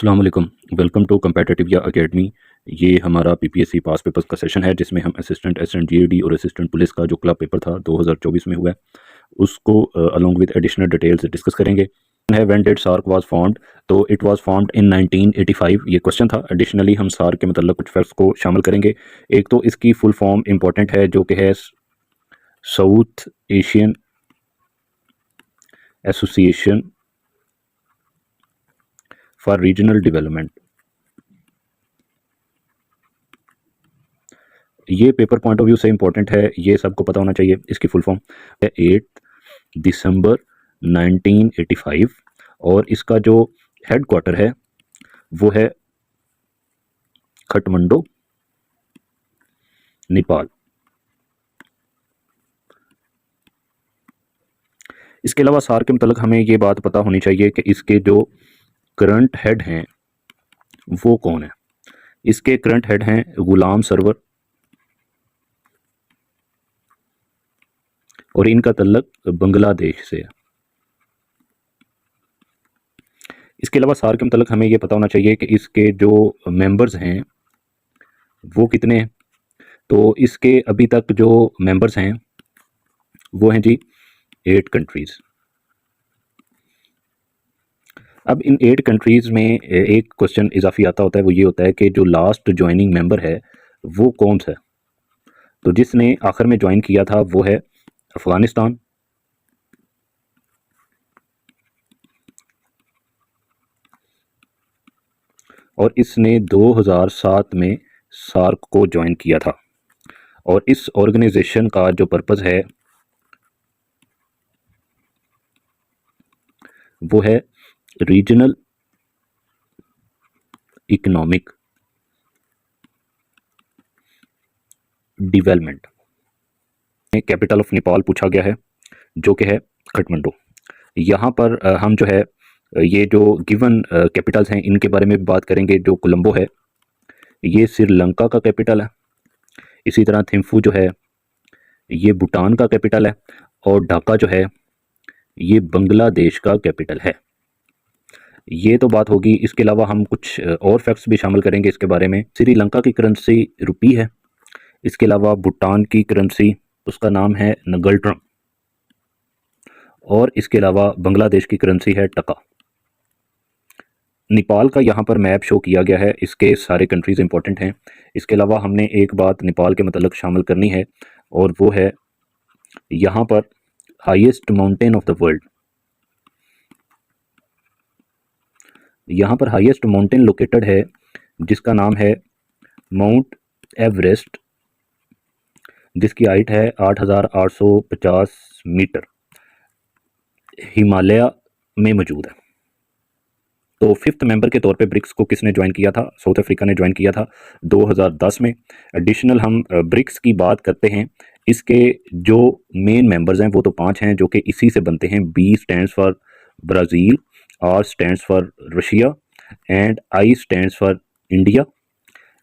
अस्सलाम वालेकुम। Welcome to competitive या अकेडमी। ये हमारा पीपीएससी पास पेपर्स का सेशन है जिसमें हम असिस्टेंट जीएडी और असिस्टेंट पुलिस का जो क्लब पेपर था 2024 में हुआ है उसको along with additional details discuss करेंगे। है when did SAARC was formed, तो इट वाज फॉर्म्ड इन 1985 ये क्वेश्चन था। एडिशनली हम सार्क के मतलब कुछ फैक्ट्स को शामिल करेंगे। एक तो इसकी फुल फॉर्म इंपॉर्टेंट है जो कि है south Asian association for regional development. ये पेपर पॉइंट ऑफ व्यू से इंपॉर्टेंट है, ये सबको पता होना चाहिए। इसकी फुल फॉर्म है 8 दिसंबर 1985 और इसका जो हेड क्वार्टर है वो है काठमांडू, नेपाल। इसके अलावा सार के मतलब हमें ये बात पता होनी चाहिए कि इसके जो करंट हेड हैं वो कौन है। इसके करंट हेड हैं गुलाम सरवर और इनका तल्लक बांग्लादेश से है। इसके अलावा सार के मतलब हमें ये पता होना चाहिए कि इसके जो मेंबर्स हैं वो कितने हैं। तो इसके अभी तक जो मेंबर्स हैं वो हैं जी 8 कंट्रीज़। अब इन 8 कंट्रीज़ में एक क्वेश्चन इजाफी आता होता है, वो ये होता है कि जो लास्ट ज्वाइनिंग मेंबर है वो कौन सा है। तो जिसने आखिर में ज्वाइन किया था वो है अफ़गानिस्तान, और इसने 2007 में सार्क को ज्वाइन किया था। और इस ऑर्गेनाइजेशन का जो पर्पज़ है वो है regional economic development. Capital of Nepal पूछा गया है जो कि है काठमांडू। यहाँ पर हम जो है ये जो गिवन कैपिटल्स हैं इनके बारे में भी बात करेंगे। जो कोलंबो है ये श्रीलंका का कैपिटल है, इसी तरह थिम्फू जो है ये भूटान का कैपिटल है, और ढाका जो है ये बांग्लादेश का कैपिटल है। ये तो बात होगी। इसके अलावा हम कुछ और फैक्ट्स भी शामिल करेंगे इसके बारे में। श्रीलंका की करेंसी रुपी है। इसके अलावा भूटान की करेंसी उसका नाम है नगल्ट्रम, और इसके अलावा बांग्लादेश की करेंसी है टका। नेपाल का यहाँ पर मैप शो किया गया है, इसके सारे कंट्रीज़ इंपॉर्टेंट हैं। इसके अलावा हमने एक बात नेपाल के मतलब शामिल करनी है और वो है यहाँ पर highest mountain of the world. यहाँ पर हाईएस्ट माउंटेन लोकेटेड है जिसका नाम है माउंट एवरेस्ट, जिसकी हाइट है 8,850 मीटर, हिमालय में मौजूद है। तो फिफ्थ मेंबर के तौर पे ब्रिक्स को किसने ज्वाइन किया था? साउथ अफ्रीका ने ज्वाइन किया था 2010 में। एडिशनल हम ब्रिक्स की बात करते हैं। इसके जो मेन मेंबर्स हैं वो तो 5 हैं जो कि इसी से बनते हैं। B stands for Brazil, R stands for Russia, and I stands for India,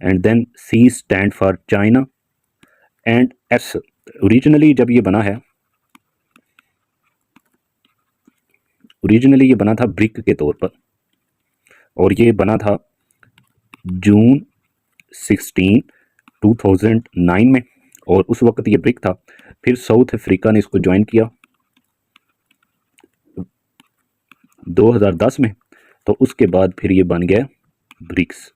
and then C stand for China, and S. Originally जब ये बना है, ओरिजिनली ये बना था ब्रिक के तौर पर, और ये बना था जून 16, 2009 में, और उस वक्त ये ब्रिक था। फिर साउथ अफ्रीका ने इसको ज्वाइन किया 2010 में, तो उसके बाद फिर ये बन गया ब्रिक्स।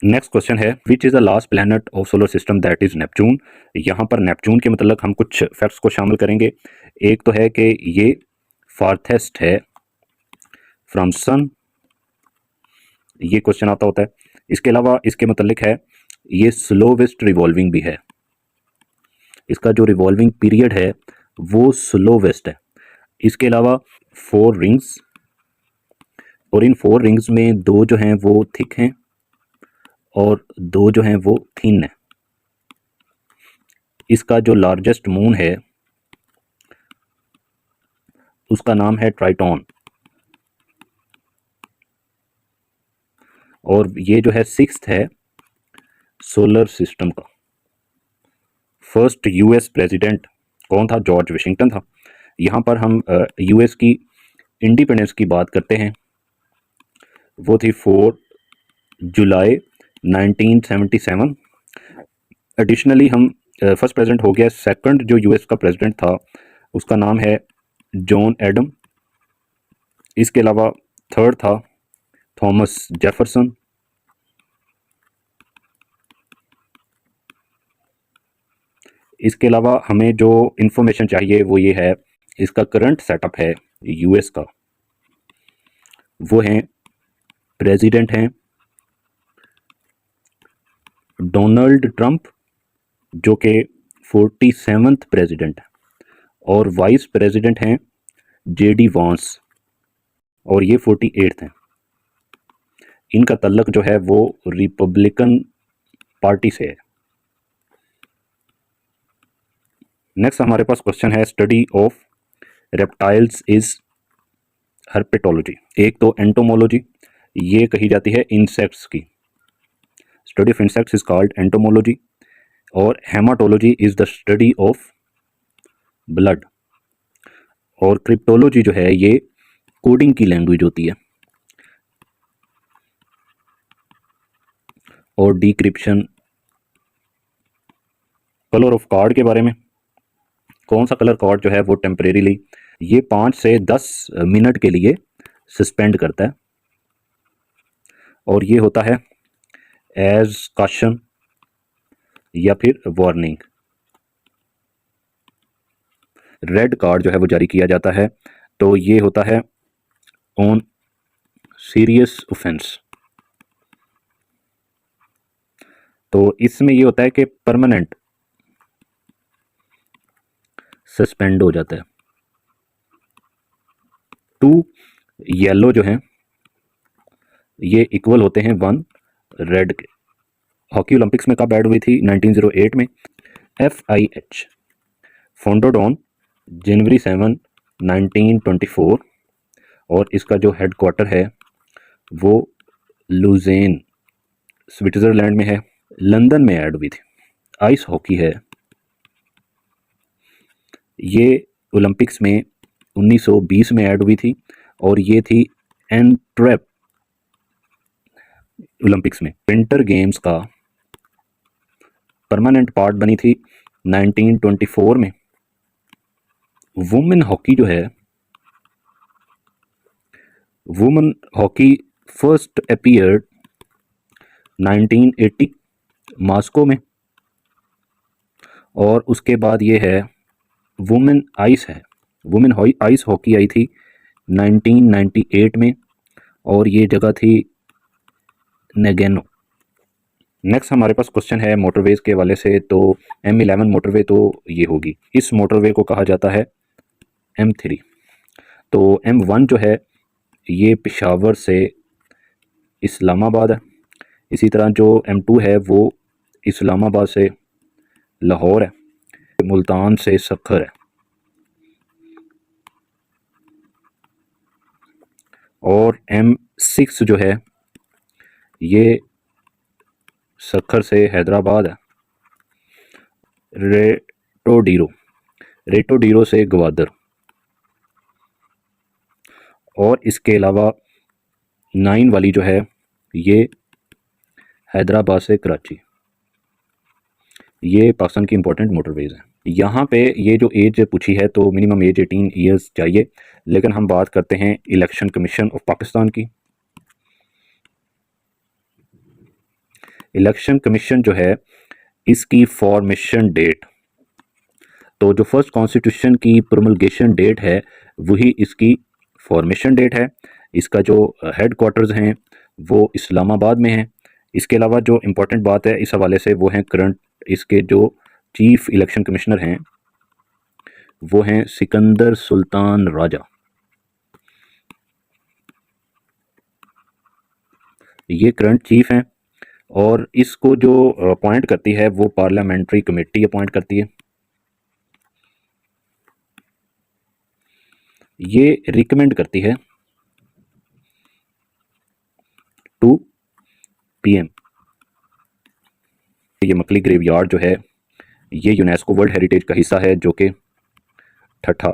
नेक्स्ट क्वेश्चन है which is the last planet of solar system that is Neptune. यहाँ पर नेपच्यून के मतलब हम कुछ फैक्ट्स को शामिल करेंगे। एक तो है कि ये फार्थेस्ट है फ्रॉम सन, ये क्वेश्चन आता होता है। इसके अलावा इसके मतलब है ये स्लोवेस्ट रिवॉल्विंग भी है, इसका जो रिवॉल्विंग पीरियड है वो स्लोवेस्ट है। इसके अलावा 4 रिंग्स, और इन 4 रिंग्स में 2 जो हैं वो थिक हैं और 2 जो हैं वो थिन है। इसका जो लार्जेस्ट मून है उसका नाम है ट्राइटॉन, और ये जो है 6th है सोलर सिस्टम का। फर्स्ट यूएस प्रेसिडेंट कौन था? जॉर्ज वाशिंगटन था। यहाँ पर हम यूएस की इंडिपेंडेंस की बात करते हैं वो थी 4 जुलाई 1977। एडिशनली हम फर्स्ट प्रेसिडेंट हो गया। सेकंड जो यूएस का प्रेसिडेंट था उसका नाम है जॉन एडम। इसके अलावा थर्ड था थॉमस जेफरसन। इसके अलावा हमें जो इंफॉर्मेशन चाहिए वो ये है, इसका करंट सेटअप है यूएस का, वो हैं प्रेसिडेंट हैं डोनाल्ड ट्रंप जो कि 47th प्रेसिडेंट है, और वाइस प्रेसिडेंट हैं जेडी वांस और ये 48th हैं। इनका तल्लक जो है वो रिपब्लिकन पार्टी से है। नेक्स्ट हमारे पास क्वेश्चन है, study of reptiles is herpetology. एक तो एंटोमोलॉजी, ये कही जाती है इंसेक्ट्स की। Study of insects is called entomology. और hematology is the study of blood. और क्रिप्टोलॉजी जो है ये कोडिंग की लैंग्वेज होती है। और डिक्रिप्शन। कलर ऑफ कार्ड के बारे में, कौन सा कलर कार्ड जो है वो टेम्परेरीली ये 5 से 10 मिनट के लिए सस्पेंड करता है, और ये होता है एज कॉशन या फिर वार्निंग। रेड कार्ड जो है वो जारी किया जाता है, तो ये होता है ऑन सीरियस ऑफेंस। तो इसमें ये होता है कि परमानेंट सस्पेंड हो जाता है। 2 येलो जो हैं ये इक्वल होते हैं 1 रेड के। हॉकी ओलंपिक्स में कब ऐड हुई थी? 1908 में। FIH फोंडोडोन जनवरी 7 1924। और इसका जो हेड क्वार्टर है वो लुज़ेन स्विट्ज़रलैंड में है। लंदन में ऐड हुई थी। आइस हॉकी है, ये ओलंपिक्स में 1920 में ऐड हुई थी, और ये थी एंट्वेर्प ओलंपिक्स में। विंटर गेम्स का परमानेंट पार्ट बनी थी 1924 में। वुमेन हॉकी जो है, women hockey first appeared 1980 Moscow में। और उसके बाद ये है वुमेन आइस है। वुमेन आइस हॉकी आई थी 1998 में, और ये जगह थी नेगेनो। नेक्स्ट हमारे पास क्वेश्चन है मोटरवेज के हवाले से। तो M11 मोटरवे तो ये होगी। इस मोटरवे को कहा जाता है M3। तो M1 जो है ये पेशावर से इस्लामाबाद है। इसी तरह जो M2 है वो इस्लामाबाद से लाहौर है, मुल्तान से सखर है। और M6 जो है ये सखर से हैदराबाद है। रेटोडीरो से ग्वादर। और इसके अलावा 9 वाली जो है ये हैदराबाद से कराची। ये पाकिस्तान की इंपॉर्टेंट मोटरवेज हैं। यहाँ पे ये जो एज पूछी है तो मिनिमम एज 18 ईयर्स चाहिए। लेकिन हम बात करते हैं इलेक्शन कमीशन ऑफ पाकिस्तान की। इलेक्शन कमीशन जो है इसकी फॉर्मेशन डेट, तो जो फर्स्ट कॉन्स्टिट्यूशन की प्रोमलगेशन डेट है वही इसकी फॉर्मेशन डेट है। इसका जो हेड क्वार्टर्स हैं वो इस्लामाबाद में हैं। इसके अलावा जो इम्पोर्टेंट बात है इस हवाले से वो हैं करंट इसके जो चीफ इलेक्शन कमिश्नर हैं वो हैं सिकंदर सुल्तान राजा। ये करंट चीफ हैं, और इसको जो अपॉइंट करती है वो पार्लियामेंट्री कमेटी अपॉइंट करती है। ये रिकमेंड करती है टू PM। ये मकली ग्रेवयार्ड जो है ये यूनेस्को वर्ल्ड हेरिटेज का हिस्सा है, जो कि ठट्ठा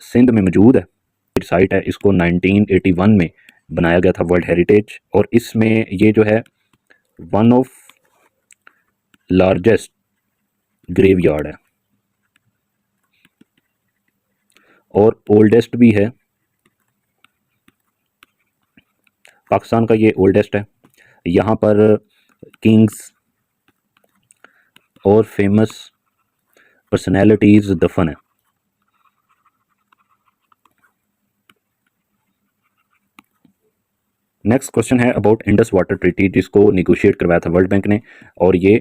सिंध में मौजूद है। साइट है, इसको 1981 में बनाया गया था वर्ल्ड हेरिटेज, और इसमें ये जो है वन ऑफ लार्जेस्ट ग्रेवयार्ड है और ओल्डेस्ट भी है। पाकिस्तान का ये ओल्डेस्ट है। यहाँ पर किंग्स और फेमस पर्सनैलिटीज़ दफन है। नेक्स्ट क्वेश्चन है अबाउट इंडस वाटर ट्रीटी, जिसको निगोशिएट करवाया था वर्ल्ड बैंक ने, और ये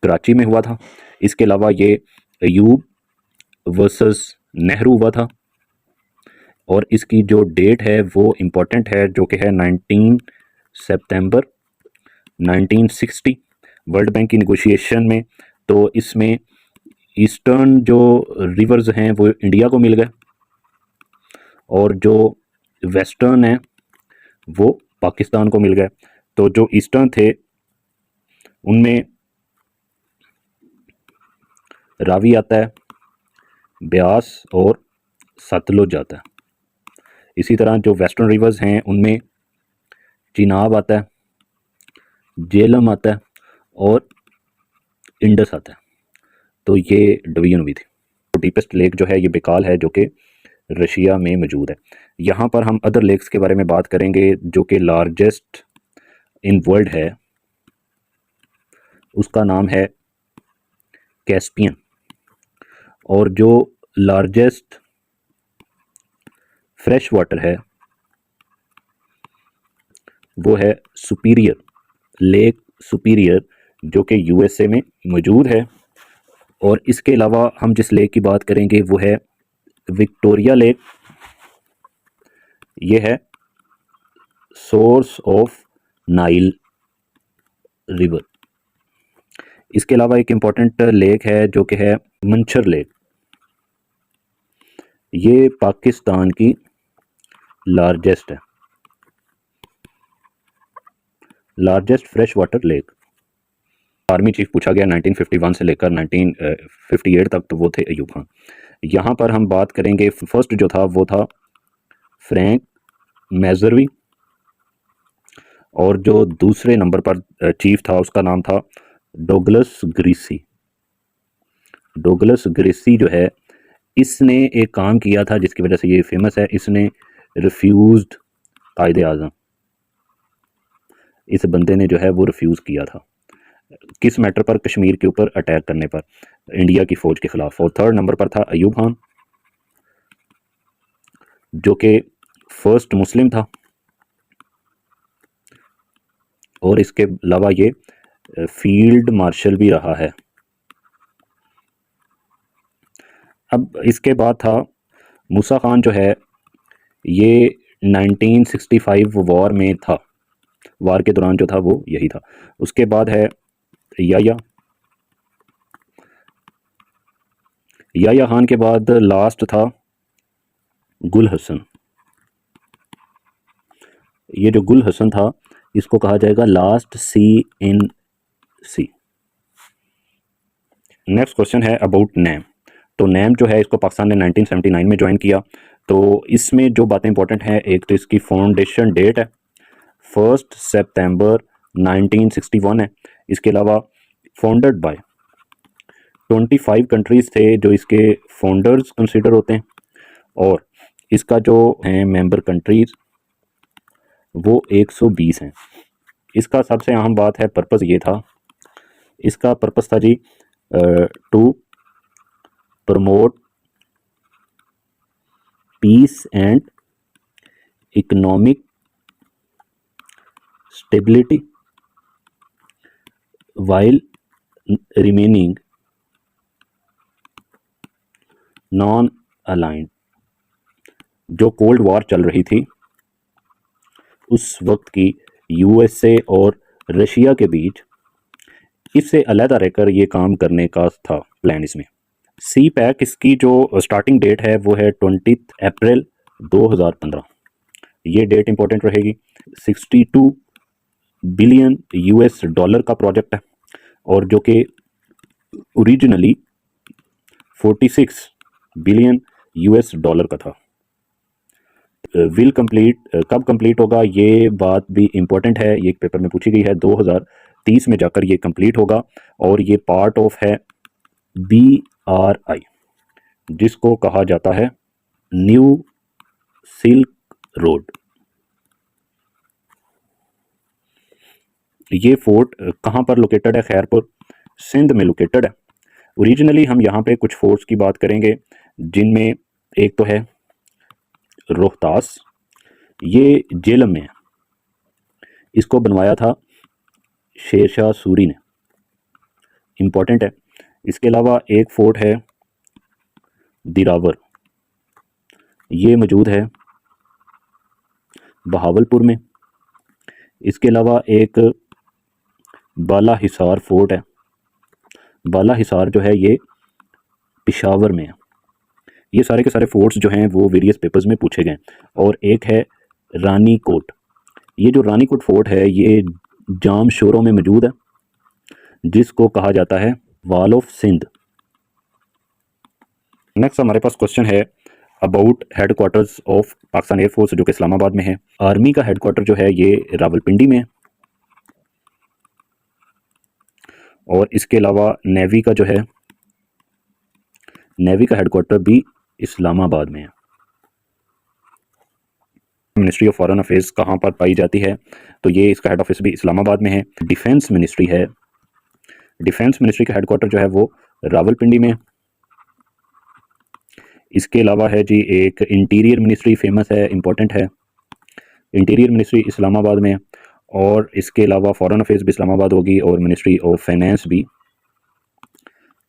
कराची में हुआ था। इसके अलावा ये अयूब वर्सेस नेहरू हुआ था, और इसकी जो डेट है वो इम्पोर्टेंट है, जो कि है 19 सितंबर 1960 वर्ल्ड बैंक की निगोशिएशन में। तो इसमें ईस्टर्न जो रिवर्स हैं वो इंडिया को मिल गए, और जो वेस्टर्न है वो पाकिस्तान को मिल गए। तो जो ईस्टर्न थे उनमें रावी आता है, ब्यास और सतलुज आता है। इसी तरह जो वेस्टर्न रिवर्स हैं उनमें चिनाब आता है, झेलम आता है और इंडस आता है। तो ये डिवीजन हुई थी। तो डीपेस्ट लेक जो है ये बेकाल है, जो कि रशिया में मौजूद है। यहाँ पर हम अदर लेक्स के बारे में बात करेंगे, जो कि लार्जेस्ट इन वर्ल्ड है, उसका नाम है कैस्पियन। और जो लार्जेस्ट फ्रेश वाटर है वो है सुपीरियर लेक सुपीरियर, जो कि यूएसए में मौजूद है। और इसके अलावा हम जिस लेक की बात करेंगे वो है विक्टोरिया लेक। ये है सोर्स ऑफ नाइल रिवर। इसके अलावा एक इम्पॉर्टेंट लेक है जो कि है मंचर लेक। ये पाकिस्तान की लार्जेस्ट है, largest fresh water lake. Army chief पूछा गया 1951 से लेकर 1958 तक, तो वो थे अयूब खान। यहाँ पर हम बात करेंगे, फर्स्ट जो था वो था फ्रैंक मेजरवी, और जो दूसरे नंबर पर चीफ था उसका नाम था डोगलस ग्रीसी। डोगलस ग्रीसी जो है इसने एक काम किया था जिसकी वजह से ये फेमस है। इसने रिफ्यूज्ड कायदे आज़म, इस बंदे ने जो है वो रिफ्यूज़ किया था। किस मैटर पर? कश्मीर के ऊपर अटैक करने पर, इंडिया की फ़ौज के ख़िलाफ़। और थर्ड नंबर पर था अयूब खान, जो कि फर्स्ट मुस्लिम था, और इसके अलावा ये फील्ड मार्शल भी रहा है। अब इसके बाद था मूसा खान, जो है ये 1965 वॉर में था, वार के दौरान जो था वो यही था। उसके बाद है याया खान के बाद लास्ट था गुल हसन। ये जो गुल हसन था इसको कहा जाएगा लास्ट CNC। नेक्स्ट क्वेश्चन है अबाउट नैम। तो नैम जो है इसको पाकिस्तान ने 1979 में ज्वाइन किया। तो इसमें जो बातें इंपॉर्टेंट हैं, एक तो इसकी फाउंडेशन डेट है 1 सितंबर 1961 है। इसके अलावा फाउंडेड बाय 25 कंट्रीज़ थे जो इसके फाउंडर्स कंसिडर होते हैं, और इसका जो है मेंबर कंट्रीज़ वो 120 हैं। इसका सबसे अहम बात है पर्पज़ ये था, इसका पर्पज़ था जी to promote peace and economic stability while remaining non aligned. जो कोल्ड वॉर चल रही थी उस वक्त की यूएसए और रशिया के बीच, इससे अलहदा रहकर ये काम करने का था प्लान इसमें। सी पैक इसकी जो स्टार्टिंग डेट है वो है 20 अप्रैल 2015। ये डेट इंपॉर्टेंट रहेगी। 62 बिलियन US डॉलर का प्रोजेक्ट है, और जो कि ओरिजिनली 46 बिलियन US डॉलर का था। विल कंप्लीट, कब कंप्लीट होगा, ये बात भी इम्पोर्टेंट है, ये एक पेपर में पूछी गई है। 2030 में जाकर ये कंप्लीट होगा और ये पार्ट ऑफ है BRI, जिसको कहा जाता है न्यू सिल्क रोड। ये फोर्ट कहाँ पर लोकेटेड है? खैरपुर, सिंध में लोकेटेड है। ओरिजिनली हम यहाँ पे कुछ फोर्ट्स की बात करेंगे, जिनमें एक तो है रोहतास, ये जेलम में है, इसको बनवाया था शेरशाह सूरी ने, इम्पोर्टेंट है। इसके अलावा एक फोर्ट है दिरावर, ये मौजूद है बहावलपुर में। इसके अलावा एक बाला हिसार फोर्ट है, बाला हिसार जो है ये पिशावर में है। ये सारे के सारे फोर्ट्स जो हैं वो वेरियस पेपर्स में पूछे गए। और एक है रानी कोट, ये जो रानी कोट फोर्ट है ये जाम शोरों में मौजूद है, जिसको कहा जाता है वॉल ऑफ सिंध। नेक्स्ट हमारे पास क्वेश्चन है about headquarters of Pakistan air force, जो कि इस्लामाबाद में है। आर्मी का हेडक्वार्टर जो है ये रावलपिंडी में है, और इसके अलावा नेवी का जो है, नेवी का हेडक्वार्टर भी इस्लामाबाद में है। मिनिस्ट्री ऑफ फॉरेन अफेयर्स कहाँ पर पाई जाती है? तो ये इसका हेड ऑफिस भी इस्लामाबाद में है। डिफेंस मिनिस्ट्री है, डिफेंस मिनिस्ट्री का हेडक्वार्टर जो है वो रावलपिंडी में। इसके अलावा है जी एक इंटीरियर मिनिस्ट्री फेमस है, इंपॉर्टेंट है, इंटीरियर मिनिस्ट्री इस्लामाबाद में। और इसके अलावा फॉरेन अफेयर्स भी इस्लामाबाद होगी, और मिनिस्ट्री ऑफ फाइनेंस भी,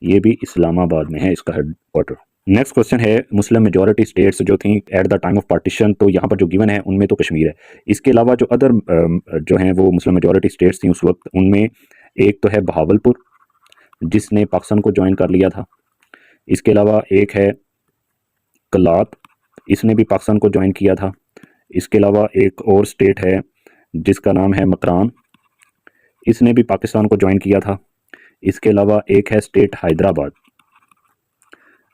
ये भी इस्लामाबाद में है इसका हेडक्वार्टर। नेक्स्ट क्वेश्चन है मुस्लिम मेजॉरिटी स्टेट्स जो थी at the time of partition, तो यहाँ पर जो गिवन है उनमें तो कश्मीर है। इसके अलावा जो अदर जो हैं वो मुस्लिम मेजॉरिटी स्टेट्स थी उस वक्त, उनमें एक तो है बहावलपुर, जिसने पाकिस्तान को ज्वाइन कर लिया था। इसके अलावा एक है कलात, इसने भी पाकिस्तान को ज्वाइन किया था। इसके अलावा एक और स्टेट है जिसका नाम है मकरान, इसने भी पाकिस्तान को ज्वाइन किया था। इसके अलावा एक है स्टेट हैदराबाद,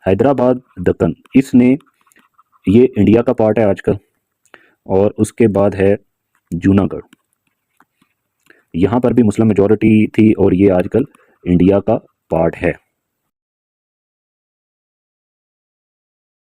हैदराबाद दक्कन, इसने, ये इंडिया का पार्ट है आजकल। और उसके बाद है जूनागढ़, यहाँ पर भी मुस्लिम मेजॉरिटी थी और ये आजकल इंडिया का पार्ट है।